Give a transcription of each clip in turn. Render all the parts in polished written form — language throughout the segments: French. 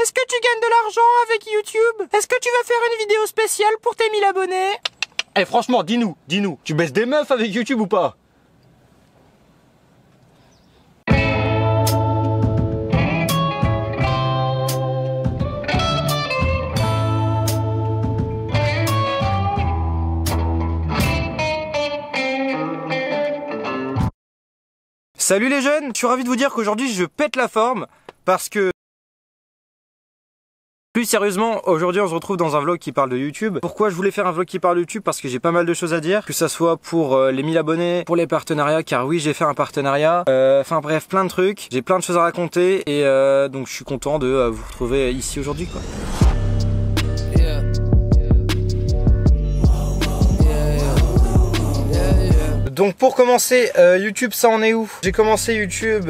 est-ce que tu gagnes de l'argent avec YouTube? Est-ce que tu vas faire une vidéo spéciale pour tes 1000 abonnés? Eh franchement, dis-nous, tu baisses des meufs avec YouTube ou pas? Salut les jeunes, je suis ravi de vous dire qu'aujourd'hui je pète la forme parce que... Plus sérieusement, aujourd'hui on se retrouve dans un vlog qui parle de YouTube. Pourquoi je voulais faire un vlog qui parle de YouTube? Parce que j'ai pas mal de choses à dire, que ça soit pour les 1000 abonnés, pour les partenariats, car oui j'ai fait un partenariat, enfin bref plein de trucs, j'ai plein de choses à raconter et donc je suis content de vous retrouver ici aujourd'hui quoi. Donc pour commencer, YouTube ça en est où? J'ai commencé YouTube,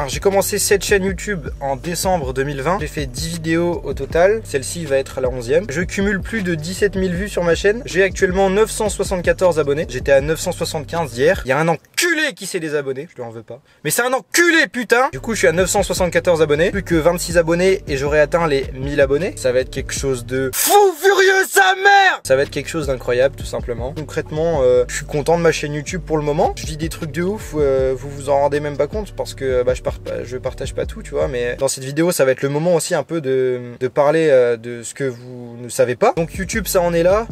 j'ai commencé cette chaîne YouTube en décembre 2020. J'ai fait 10 vidéos au total, celle-ci va être la 11e. Je cumule plus de 17 000 vues sur ma chaîne. J'ai actuellement 974 abonnés, j'étais à 975 hier. Il y a un enculé qui s'est désabonné, je lui en veux pas. Mais c'est un enculé putain. Du coup je suis à 974 abonnés, plus que 26 abonnés et j'aurai atteint les 1000 abonnés. Ça va être quelque chose de fou furieux sa mère. Ça va être quelque chose d'incroyable tout simplement. Concrètement, je suis content de ma chaîne YouTube pour le moment. Je vis des trucs de ouf, vous vous en rendez même pas compte parce que je partage pas tout, tu vois, mais dans cette vidéo ça va être le moment aussi un peu de parler de ce que vous ne savez pas. Donc YouTube ça en est là.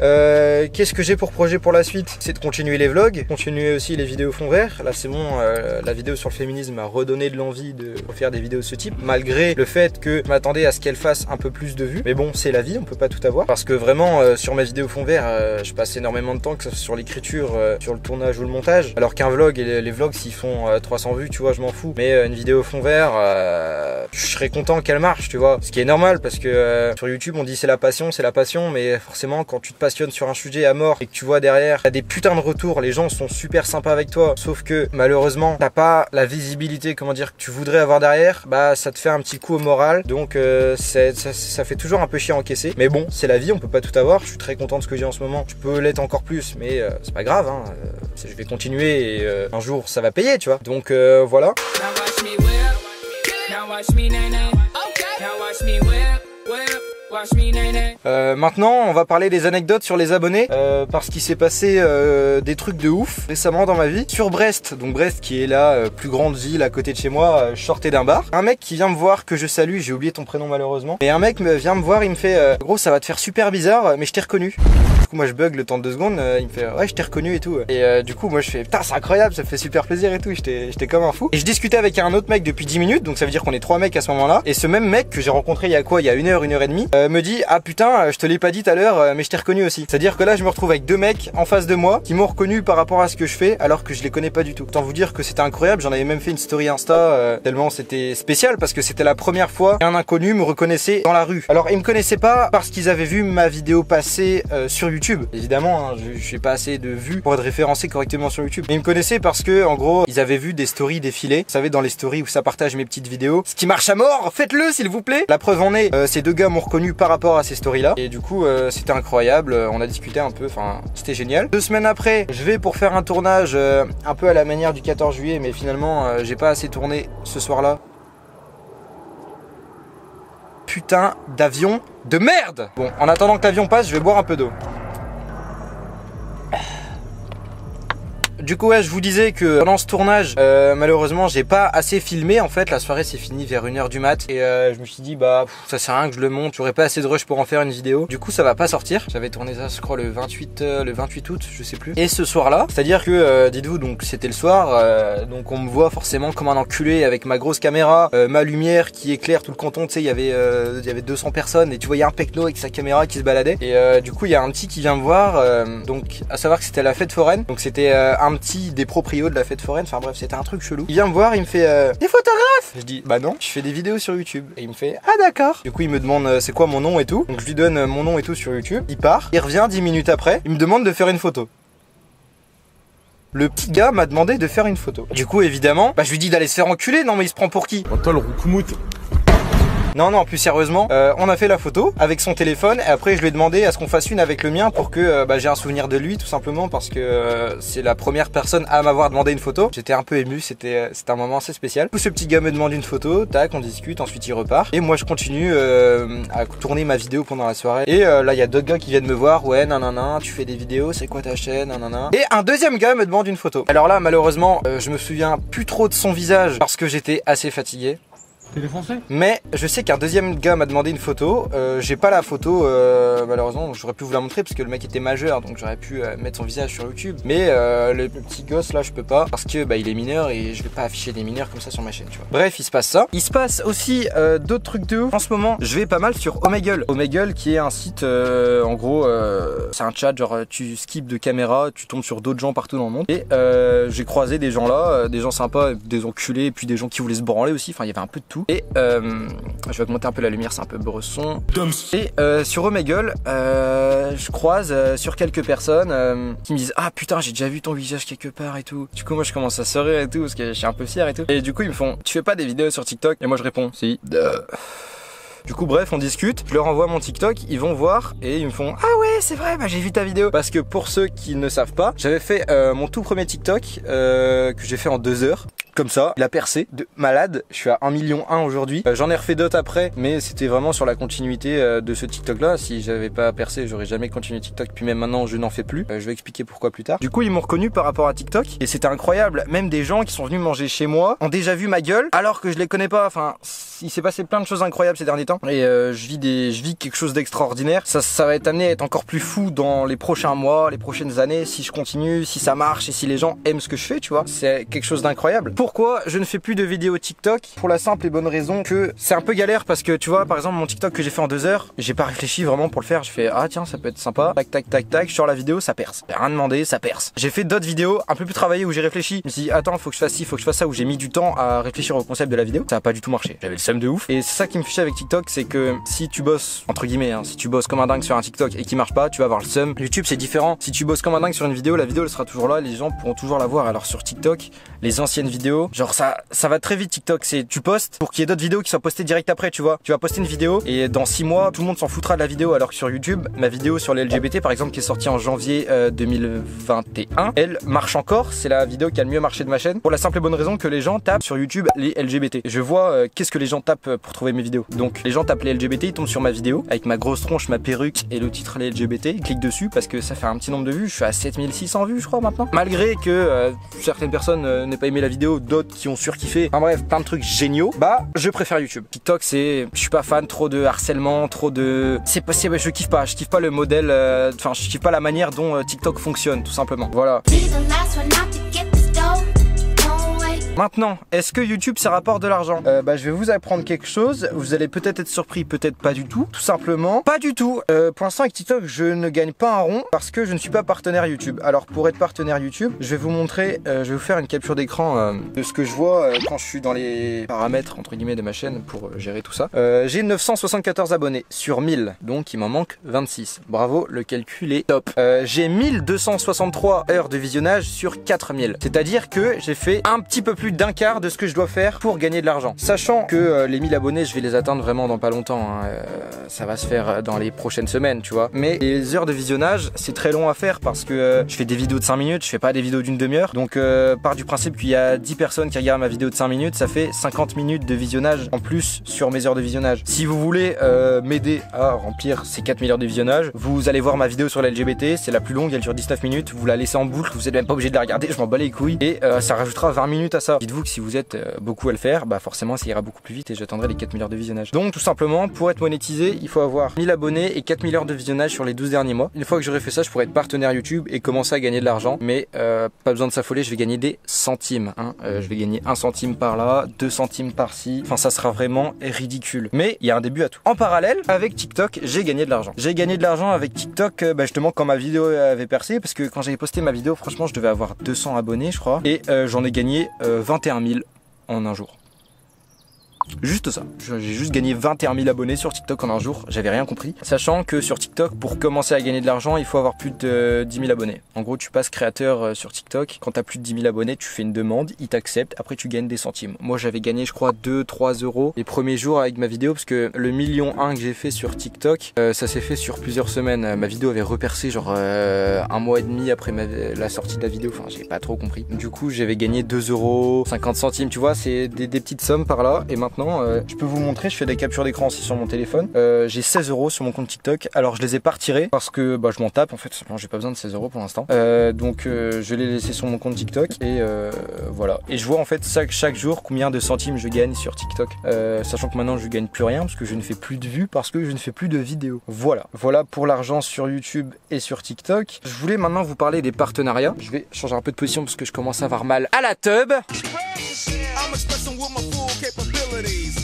Qu'est-ce que j'ai pour projet pour la suite? C'est de continuer les vlogs, continuer aussi les vidéos fond vert. Là c'est bon, la vidéo sur le féminisme m'a redonné de l'envie de refaire des vidéos de ce type, malgré le fait que je m'attendais à ce qu'elle fasse un peu plus de vues, mais bon c'est la vie, on peut pas tout avoir, parce que vraiment sur ma vidéo fond vert je passe énormément de temps, que ce soit sur l'écriture, sur le tournage ou le montage, alors qu'un vlog et les vlogs s'ils font 300 vues tu vois je m'en fous, mais une vidéo fond vert je serais content qu'elle marche tu vois, ce qui est normal parce que sur YouTube on dit c'est la passion, mais forcément quand tu te passionnes sur un sujet à mort et que tu vois derrière t'as des putains de retours, les gens sont super sympas avec toi, sauf que malheureusement t'as pas la visibilité comment dire que tu voudrais avoir derrière, bah ça te fait un petit coup au moral, donc ça fait toujours un peu chier à encaisser, mais bon c'est la vie, on peut pas tout avoir. Je suis très content de ce que j'ai en ce moment, je peux l'être encore plus, mais c'est pas grave hein. Je vais continuer et un jour ça va payer tu vois, donc voilà. Maintenant on va parler des anecdotes sur les abonnés parce qu'il s'est passé des trucs de ouf récemment dans ma vie. Sur Brest, donc Brest qui est la plus grande ville à côté de chez moi, je sortais d'un bar. Un mec qui vient me voir, que je salue, j'ai oublié ton prénom malheureusement, mais un mec vient me voir, il me fait gros ça va te faire super bizarre mais je t'ai reconnu. Du coup moi je bug le temps de 2 secondes, il me fait ouais je t'ai reconnu et tout, et du coup moi je fais putain c'est incroyable, ça me fait super plaisir et tout, j'étais comme un fou. Et je discutais avec un autre mec depuis 10 minutes, donc ça veut dire qu'on est 3 mecs à ce moment là, et ce même mec que j'ai rencontré il y a quoi, il y a 1 heure et demie, me dit ah putain je te l'ai pas dit tout à l'heure mais je t'ai reconnu aussi. C'est à dire que là je me retrouve avec 2 mecs en face de moi qui m'ont reconnu par rapport à ce que je fais alors que je les connais pas du tout. Autant vous dire que c'était incroyable, j'en avais même fait une story Insta tellement c'était spécial parce que c'était la première fois qu'un inconnu me reconnaissait dans la rue. Alors ils me connaissaient pas parce qu'ils avaient vu ma vidéo passer sur YouTube, évidemment hein, je n'ai pas assez de vues pour être référencé correctement sur YouTube, mais ils me connaissaient parce que en gros ils avaient vu des stories défiler, vous savez dans les stories où ça partage mes petites vidéos, ce qui marche à mort, faites-le s'il vous plaît. La preuve en est, ces 2 gars m'ont reconnu par rapport à ces stories là, et du coup c'était incroyable, on a discuté un peu, enfin c'était génial. 2 semaines après je vais pour faire un tournage un peu à la manière du 14 juillet, mais finalement j'ai pas assez tourné ce soir là. Putain d'avion de merde. Bon en attendant que l'avion passe je vais boire un peu d'eau. Du coup ouais je vous disais que pendant ce tournage malheureusement j'ai pas assez filmé, en fait la soirée s'est finie vers 1 h du mat et je me suis dit bah ça sert à rien que je le monte, j'aurais pas assez de rush pour en faire une vidéo, du coup ça va pas sortir. J'avais tourné ça je crois le 28 août je sais plus, et ce soir là, c'est à dire que dites-vous donc c'était le soir, donc on me voit forcément comme un enculé avec ma grosse caméra, ma lumière qui éclaire tout le canton, tu sais il y avait 200 personnes et tu voyais un pecno avec sa caméra qui se baladait, et du coup il y a un petit qui vient me voir, donc à savoir que c'était la fête foraine, donc c'était un petit des proprios de la fête foraine, enfin bref c'était un truc chelou. Il vient me voir, il me fait t'es photographe? Je dis bah non, je fais des vidéos sur YouTube, et il me fait ah d'accord. Du coup il me demande c'est quoi mon nom et tout, donc je lui donne mon nom et tout sur YouTube, il part, il revient 10 minutes après, il me demande de faire une photo. Le petit gars m'a demandé de faire une photo. Du coup évidemment, bah je lui dis d'aller se faire enculer, non mais il se prend pour qui? Attends le roucoumoute. Non, plus sérieusement, on a fait la photo avec son téléphone et après je lui ai demandé à ce qu'on fasse une avec le mien pour que j'ai un souvenir de lui tout simplement parce que c'est la première personne à m'avoir demandé une photo. J'étais un peu ému, c'était un moment assez spécial. Du coup, ce petit gars me demande une photo, tac, on discute, ensuite il repart et moi je continue à tourner ma vidéo pendant la soirée et là il y a d'autres gars qui viennent me voir, ouais nanana, tu fais des vidéos, c'est quoi ta chaîne, nanana. Et un deuxième gars me demande une photo. Alors là malheureusement je me souviens plus trop de son visage parce que j'étais assez fatigué. T'es défoncé? Mais je sais qu'un deuxième gars m'a demandé une photo. J'ai pas la photo malheureusement, j'aurais pu vous la montrer parce que le mec était majeur, donc j'aurais pu mettre son visage sur YouTube. Mais le petit gosse là, je peux pas parce que il est mineur et je vais pas afficher des mineurs comme ça sur ma chaîne, tu vois. Bref, il se passe ça. Il se passe aussi d'autres trucs de ouf. En ce moment, je vais pas mal sur Omegle. Omegle qui est un site, en gros, c'est un chat, genre tu skips de caméra, tu tombes sur d'autres gens partout dans le monde. Et j'ai croisé des gens là, des gens sympas, des enculés, et puis des gens qui voulaient se branler aussi. Enfin, il y avait un peu de tout. Et je vais augmenter un peu la lumière, c'est un peu bresson. Et sur Omegle, je croise sur quelques personnes qui me disent ah putain j'ai déjà vu ton visage quelque part et tout. Du coup moi je commence à sourire et tout parce que je suis un peu fier et tout. Et du coup ils me font tu fais pas des vidéos sur TikTok? Et moi je réponds si. Du coup bref on discute, je leur envoie mon TikTok, ils vont voir et ils me font ah ouais c'est vrai j'ai vu ta vidéo. Parce que pour ceux qui ne savent pas, j'avais fait mon tout premier TikTok que j'ai fait en 2 heures. Comme ça, il a percé de malade, je suis à 1,1 million aujourd'hui. J'en ai refait d'autres après, mais c'était vraiment sur la continuité de ce TikTok là. Si j'avais pas percé, j'aurais jamais continué TikTok, puis même maintenant je n'en fais plus. Je vais expliquer pourquoi plus tard. Du coup ils m'ont reconnu par rapport à TikTok et c'était incroyable. Même des gens qui sont venus manger chez moi ont déjà vu ma gueule alors que je les connais pas. Enfin, il s'est passé plein de choses incroyables ces derniers temps et je vis quelque chose d'extraordinaire. Ça va être amené à être encore plus fou dans les prochains mois, les prochaines années, si je continue, si ça marche et si les gens aiment ce que je fais, tu vois. C'est quelque chose d'incroyable. Pourquoi je ne fais plus de vidéos TikTok? Pour la simple et bonne raison que c'est un peu galère parce que tu vois par exemple mon TikTok que j'ai fait en 2 heures, j'ai pas réfléchi vraiment pour le faire. Je fais ah tiens ça peut être sympa, tac tac tac tac, je sors la vidéo, ça perce. J'ai rien demandé, ça perce. J'ai fait d'autres vidéos un peu plus travaillées où j'ai réfléchi. Je me suis dit attends faut que je fasse ci, faut que je fasse ça, où j'ai mis du temps à réfléchir au concept de la vidéo. Ça a pas du tout marché. J'avais le seum de ouf. Et c'est ça qui me fichait avec TikTok, c'est que si tu bosses entre guillemets, si tu bosses comme un dingue sur un TikTok et qui marche pas, tu vas avoir le seum. YouTube c'est différent. Si tu bosses comme un dingue sur une vidéo, la vidéo elle sera toujours là, les gens pourront toujours la voir. Alors sur TikTok, les anciennes vidéos, genre ça va très vite TikTok, c'est tu postes pour qu'il y ait d'autres vidéos qui soient postées direct après, tu vois. Tu vas poster une vidéo et dans 6 mois, tout le monde s'en foutra de la vidéo, alors que sur YouTube, ma vidéo sur les LGBT par exemple qui est sortie en janvier 2021, elle marche encore, c'est la vidéo qui a le mieux marché de ma chaîne pour la simple et bonne raison que les gens tapent sur YouTube les LGBT. Je vois qu'est-ce que les gens tapent pour trouver mes vidéos. Donc les gens tapent les LGBT, ils tombent sur ma vidéo avec ma grosse tronche, ma perruque et le titre les LGBT, ils cliquent dessus parce que ça fait un petit nombre de vues, je suis à 7600 vues je crois maintenant. Malgré que certaines personnes n'aient pas aimé la vidéo, d'autres qui ont surkiffé, enfin bref, plein de trucs géniaux, je préfère YouTube. TikTok c'est, je suis pas fan trop de harcèlement, trop de, c'est possible, je kiffe pas le modèle, enfin je kiffe pas la manière dont TikTok fonctionne tout simplement. Voilà. Maintenant, est-ce que YouTube ça rapporte de l'argent? Je vais vous apprendre quelque chose, vous allez peut-être être surpris, peut-être pas du tout. Tout simplement, pas du tout. Pour l'instant avec TikTok, je ne gagne pas un rond parce que je ne suis pas partenaire YouTube. Alors pour être partenaire YouTube, je vais vous montrer, je vais vous faire une capture d'écran de ce que je vois quand je suis dans les paramètres entre guillemets de ma chaîne pour gérer tout ça. J'ai 974 abonnés sur 1000, donc il m'en manque 26. Bravo, le calcul est top. J'ai 1263 heures de visionnage sur 4000. C'est-à-dire que j'ai fait un petit peu plus d'un quart de ce que je dois faire pour gagner de l'argent. Sachant que les 1000 abonnés, je vais les atteindre vraiment dans pas longtemps. Ça va se faire dans les prochaines semaines, tu vois. Mais les heures de visionnage, c'est très long à faire parce que je fais des vidéos de 5 minutes, je fais pas des vidéos d'une demi-heure. Donc, part du principe qu'il y a 10 personnes qui regardent ma vidéo de 5 minutes, ça fait 50 minutes de visionnage en plus sur mes heures de visionnage. Si vous voulez m'aider à remplir ces 4000 heures de visionnage, vous allez voir ma vidéo sur la LGBT, c'est la plus longue, elle dure 19 minutes. Vous la laissez en boucle, vous êtes même pas obligé de la regarder, je m'en bats les couilles. Et ça rajoutera 20 minutes à ça. Dites-vous que si vous êtes beaucoup à le faire, forcément ça ira beaucoup plus vite et j'attendrai les 4000 heures de visionnage. Donc tout simplement, pour être monétisé, il faut avoir 1000 abonnés et 4000 heures de visionnage sur les 12 derniers mois. Une fois que j'aurai fait ça, je pourrai être partenaire YouTube et commencer à gagner de l'argent. Mais pas besoin de s'affoler, je vais gagner des centimes. Je vais gagner 1 centime par là, 2 centimes par-ci. Enfin, ça sera vraiment ridicule. Mais il y a un début à tout. En parallèle, avec TikTok, j'ai gagné de l'argent. J'ai gagné de l'argent avec TikTok justement quand ma vidéo avait percé. Parce que quand j'avais posté ma vidéo, franchement, je devais avoir 200 abonnés, je crois. Et j'en ai gagné 21 000 en un jour. Juste ça. J'ai juste gagné 21 000 abonnés sur TikTok en un jour. J'avais rien compris. Sachant que sur TikTok, pour commencer à gagner de l'argent, il faut avoir plus de 10 000 abonnés. En gros, tu passes créateur sur TikTok. Quand tu as plus de 10 000 abonnés, tu fais une demande, ils t'acceptent. Après, tu gagnes des centimes. Moi, j'avais gagné, je crois, 2-3 euros les premiers jours avec ma vidéo. Parce que le 1,1 million que j'ai fait sur TikTok, ça s'est fait sur plusieurs semaines. Ma vidéo avait repercé genre un mois et demi après la sortie de la vidéo. Enfin, j'ai pas trop compris. Du coup, j'avais gagné 2 euros, 50 centimes. Tu vois, c'est des petites sommes par là. Et maintenant, je peux vous montrer, je fais des captures d'écran aussi sur mon téléphone. J'ai 16 euros sur mon compte TikTok. Alors, je les ai pas retirés parce que bah, je m'en tape en fait. J'ai pas besoin de 16 euros pour l'instant. Donc, je l'ai laissé sur mon compte TikTok. Et voilà. Et je vois en fait chaque jour combien de centimes je gagne sur TikTok. Sachant que maintenant, je gagne plus rien parce que je ne fais plus de vues, parce que je ne fais plus de vidéos. Voilà. Voilà pour l'argent sur YouTube et sur TikTok. Je voulais maintenant vous parler des partenariats. Je vais changer un peu de position parce que je commence à avoir mal à la teub.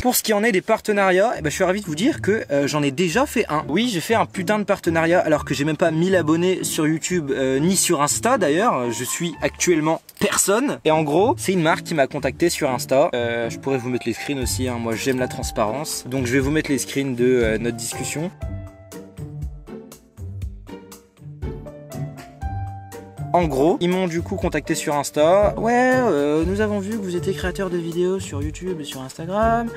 Pour ce qui en est des partenariats, je suis ravi de vous dire que j'en ai déjà fait un. Oui, j'ai fait un putain de partenariat alors que j'ai même pas 1000 abonnés sur YouTube ni sur Insta d'ailleurs. Je suis actuellement personne. Et en gros, c'est une marque qui m'a contacté sur Insta. Je pourrais vous mettre les screens aussi, hein. Moi j'aime la transparence. Donc je vais vous mettre les screens de notre discussion. En gros, ils m'ont du coup contacté sur Insta. Ouais, nous avons vu que vous étiez créateur de vidéos sur YouTube et sur Instagram.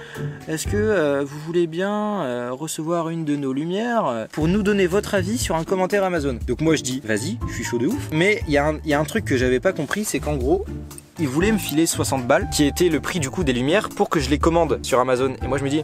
Est-ce que vous voulez bien recevoir une de nos lumières pour nous donner votre avis sur un commentaire Amazon? Donc moi je dis, vas-y, je suis chaud de ouf. Mais il y a un truc que j'avais pas compris, c'est qu'en gros, ils voulaient me filer 60 balles, qui était le prix du coup des lumières, pour que je les commande sur Amazon. Et moi je me dis,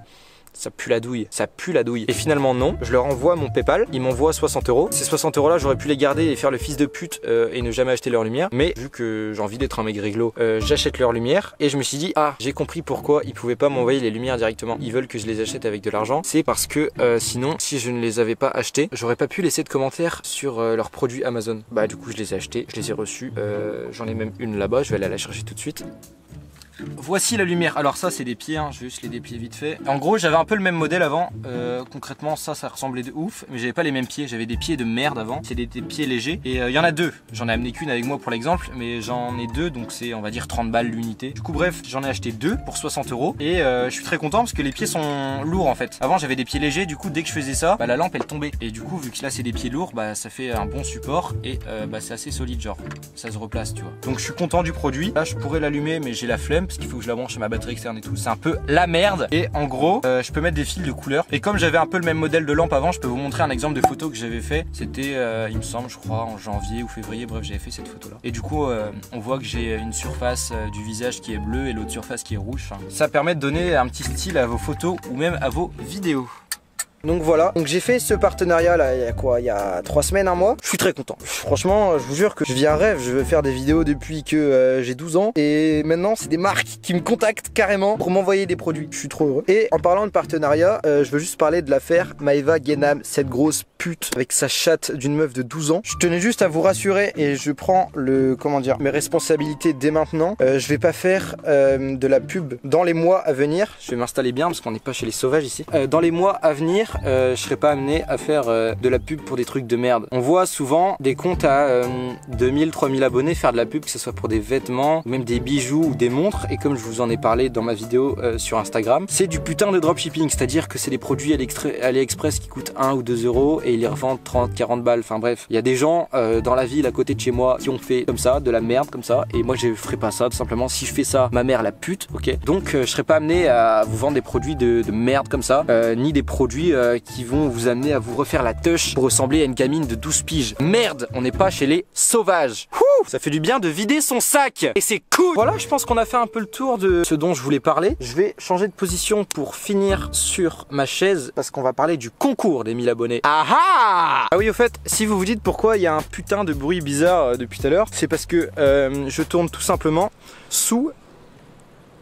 ça pue la douille, ça pue la douille. Et finalement non, je leur envoie mon PayPal, ils m'envoient 60 euros. Ces 60 euros là, j'aurais pu les garder et faire le fils de pute et ne jamais acheter leur lumière. Mais vu que j'ai envie d'être un maigriglot, j'achète leur lumière. Et je me suis dit, ah, j'ai compris pourquoi ils pouvaient pas m'envoyer les lumières directement. Ils veulent que je les achète avec de l'argent. C'est parce que sinon, si je ne les avais pas achetés, j'aurais pas pu laisser de commentaires sur leurs produits Amazon. Bah du coup, je les ai achetés, je les ai reçus. J'en ai même une là-bas, je vais aller la chercher tout de suite. Voici la lumière. Alors ça c'est des pieds, hein. Je vais juste les déplier vite fait. En gros j'avais un peu le même modèle avant. Concrètement ça ressemblait de ouf, mais j'avais pas les mêmes pieds. J'avais des pieds de merde avant. C'est des pieds légers. Et il y en a deux. J'en ai amené qu'une avec moi pour l'exemple, mais j'en ai deux, donc c'est on va dire 30 balles l'unité. Du coup bref, j'en ai acheté deux pour 60 euros. Et je suis très content parce que les pieds sont lourds en fait. Avant j'avais des pieds légers, du coup dès que je faisais ça, bah, la lampe elle tombait. Et du coup vu que là c'est des pieds lourds, bah ça fait un bon support. Et bah, c'est assez solide, genre ça se replace, tu vois. Donc je suis content du produit. Là je pourrais l'allumer, mais j'ai la flemme parce qu'il faut que je la branche à ma batterie externe et tout. C'est un peu la merde. Et en gros je peux mettre des fils de couleur. Et comme j'avais un peu le même modèle de lampe avant, je peux vous montrer un exemple de photo que j'avais fait. C'était il me semble, je crois en janvier ou février. Bref, j'avais fait cette photo là. Et du coup on voit que j'ai une surface du visage qui est bleue et l'autre surface qui est rouge. Enfin, ça permet de donner un petit style à vos photos ou même à vos vidéos. Donc voilà, donc j'ai fait ce partenariat là, il y a 3 semaines, un mois. Je suis très content. Franchement, je vous jure que je vis un rêve. Je veux faire des vidéos depuis que j'ai 12 ans. Et maintenant, c'est des marques qui me contactent carrément pour m'envoyer des produits. Je suis trop heureux. Et en parlant de partenariat, je veux juste parler de l'affaire Maeva Guénam, cette grosse pute avec sa chatte d'une meuf de 12 ans. Je tenais juste à vous rassurer et je prends mes responsabilités dès maintenant. Je vais pas faire de la pub dans les mois à venir. Je vais m'installer bien parce qu'on n'est pas chez les sauvages ici. Dans les mois à venir, je serai pas amené à faire de la pub pour des trucs de merde. On voit souvent des comptes à 2000, 3000 abonnés faire de la pub, que ce soit pour des vêtements, ou même des bijoux ou des montres. Et comme je vous en ai parlé dans ma vidéo sur Instagram, c'est du putain de dropshipping, c'est-à-dire que c'est des produits AliExpress qui coûtent 1 ou 2 euros et ils les revendent 30, 40 balles. Enfin bref, il y a des gens dans la ville à côté de chez moi qui ont fait comme ça, de la merde comme ça. Et moi je ferai pas ça, tout simplement. Si je fais ça, ma mère la pute, ok. Donc je serai pas amené à vous vendre des produits de merde comme ça, ni des produits qui vont vous amener à vous refaire la teuche pour ressembler à une gamine de 12 piges. Merde, on n'est pas chez les sauvages. Ouh, ça fait du bien de vider son sac et c'est cool. Voilà, je pense qu'on a fait un peu le tour de ce dont je voulais parler. Je vais changer de position pour finir sur ma chaise parce qu'on va parler du concours des 1000 abonnés. Ah oui, au fait, si vous vous dites pourquoi il y a un putain de bruit bizarre depuis tout à l'heure, c'est parce que je tourne tout simplement sous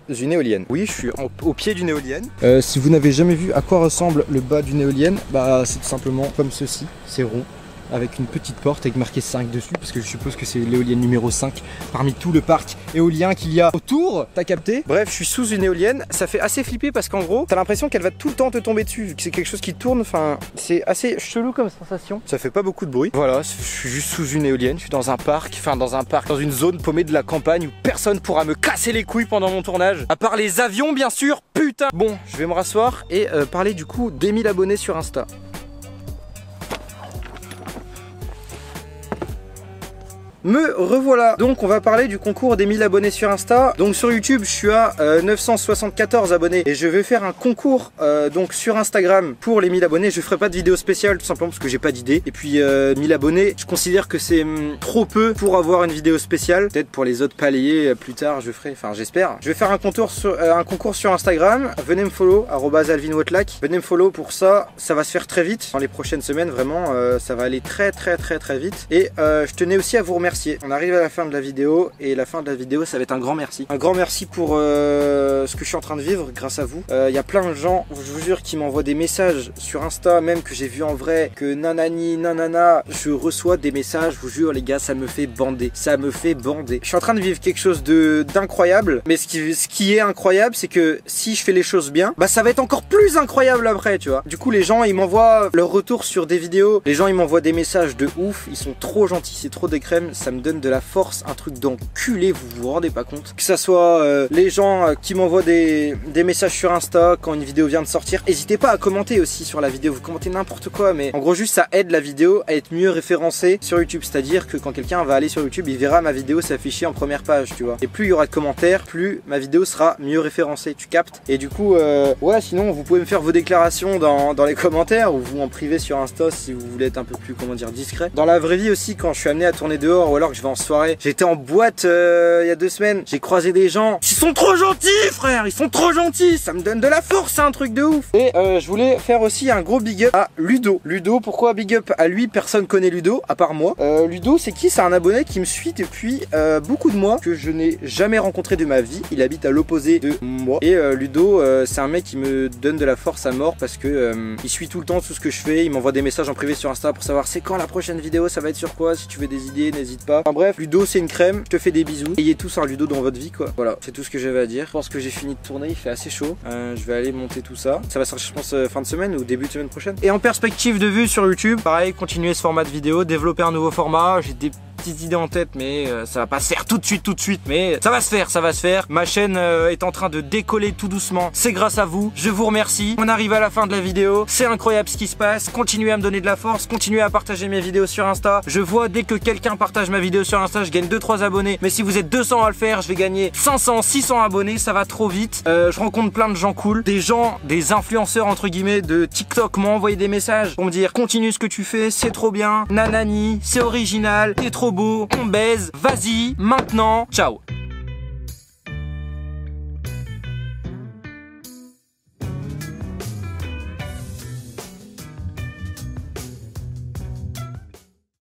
une éolienne. Oui, je suis au pied d'une éolienne. Si vous n'avez jamais vu à quoi ressemble le bas d'une éolienne, bah c'est tout simplement comme ceci, c'est rond. avec une petite porte avec marqué 5 dessus parce que je suppose que c'est l'éolienne numéro 5 parmi tout le parc éolien qu'il y a autour. T'as capté? Bref, je suis sous une éolienne. Ça fait assez flipper parce qu'en gros, t'as l'impression qu'elle va tout le temps te tomber dessus vu que c'est quelque chose qui tourne. Enfin, c'est assez chelou comme sensation. Ça fait pas beaucoup de bruit. Voilà, je suis juste sous une éolienne. Je suis dans un parc, dans une zone paumée de la campagne où personne pourra me casser les couilles pendant mon tournage. À part les avions, bien sûr. Putain. Bon, je vais me rasseoir et parler du coup des 1000 abonnés sur Insta. Me revoilà. Donc on va parler du concours des 1000 abonnés sur Insta. Donc sur YouTube je suis à 974 abonnés et je vais faire un concours donc sur Instagram pour les 1000 abonnés. Je ferai pas de vidéo spéciale tout simplement parce que j'ai pas d'idée. Et puis 1000 abonnés, je considère que c'est trop peu pour avoir une vidéo spéciale. Peut-être pour les autres paliers plus tard je ferai, enfin j'espère. Je vais faire un concours sur Instagram. Venez me follow @alvinwatlack. Venez me follow pour ça. Ça va se faire très vite dans les prochaines semaines. Vraiment ça va aller très vite. Et je tenais aussi à vous remercier. On arrive à la fin de la vidéo et la fin de la vidéo ça va être un grand merci. Un grand merci pour ce que je suis en train de vivre grâce à vous. Il y a plein de gens, je vous jure, qui m'envoient des messages sur Insta, même que j'ai vu en vrai, que nanani, nanana, je reçois des messages, je vous jure les gars, ça me fait bander. Ça me fait bander. Je suis en train de vivre quelque chose d'incroyable, mais ce qui est incroyable, c'est que si je fais les choses bien, bah ça va être encore plus incroyable après, tu vois. Du coup les gens ils m'envoient leur retour sur des vidéos, les gens ils m'envoient des messages de ouf, ils sont trop gentils, c'est trop des crèmes. Ça me donne de la force, un truc d'enculé, vous vous rendez pas compte. Que ça soit les gens qui m'envoient des messages sur Insta quand une vidéo vient de sortir, n'hésitez pas à commenter aussi sur la vidéo, vous commentez n'importe quoi, mais en gros juste ça aide la vidéo à être mieux référencée sur YouTube, c'est-à-dire que quand quelqu'un va aller sur YouTube, il verra ma vidéo s'afficher en première page, tu vois. Et plus il y aura de commentaires, plus ma vidéo sera mieux référencée, tu captes. Et du coup, ouais, sinon vous pouvez me faire vos déclarations dans les commentaires ou vous en privé sur Insta si vous voulez être un peu plus, comment dire, discret. Dans la vraie vie aussi, quand je suis amené à tourner dehors ou alors que je vais en soirée, j'étais en boîte il y a 2 semaines, j'ai croisé des gens, ils sont trop gentils frère, ils sont trop gentils, ça me donne de la force, c'est un truc de ouf. Et je voulais faire aussi un gros big up à Ludo. Ludo, pourquoi big up à lui? Personne connaît Ludo à part moi. Ludo c'est qui? C'est un abonné qui me suit depuis beaucoup de mois, que je n'ai jamais rencontré de ma vie. Il habite à l'opposé de moi et Ludo c'est un mec qui me donne de la force à mort parce que il suit tout le temps tout ce que je fais, il m'envoie des messages en privé sur Insta pour savoir c'est quand la prochaine vidéo, ça va être sur quoi, si tu veux des idées n'hésite pas. Enfin bref, Ludo c'est une crème, je te fais des bisous. Ayez tous un Ludo dans votre vie quoi. Voilà, c'est tout ce que j'avais à dire. Je pense que j'ai fini de tourner, il fait assez chaud. Je vais aller monter tout ça. Ça va sortir je pense fin de semaine ou début de semaine prochaine. Et en perspective de vue sur YouTube, pareil, continuer ce format de vidéo, développer un nouveau format. J'ai des petites idées en tête mais ça va pas se faire tout de suite mais ça va se faire. Ma chaîne est en train de décoller tout doucement, c'est grâce à vous, je vous remercie. On arrive à la fin de la vidéo, c'est incroyable ce qui se passe. Continuez à me donner de la force, continuez à partager mes vidéos sur Insta. Je vois dès que quelqu'un partage ma vidéo sur Insta, je gagne 2-3 abonnés, mais si vous êtes 200 à le faire, je vais gagner 500, 600 abonnés, ça va trop vite. Je rencontre plein de gens cool, des influenceurs entre guillemets de TikTok m'ont envoyé des messages pour me dire continue ce que tu fais, c'est trop bien, nanani, c'est original, t'es trop beau, on baise, vas-y, maintenant, ciao.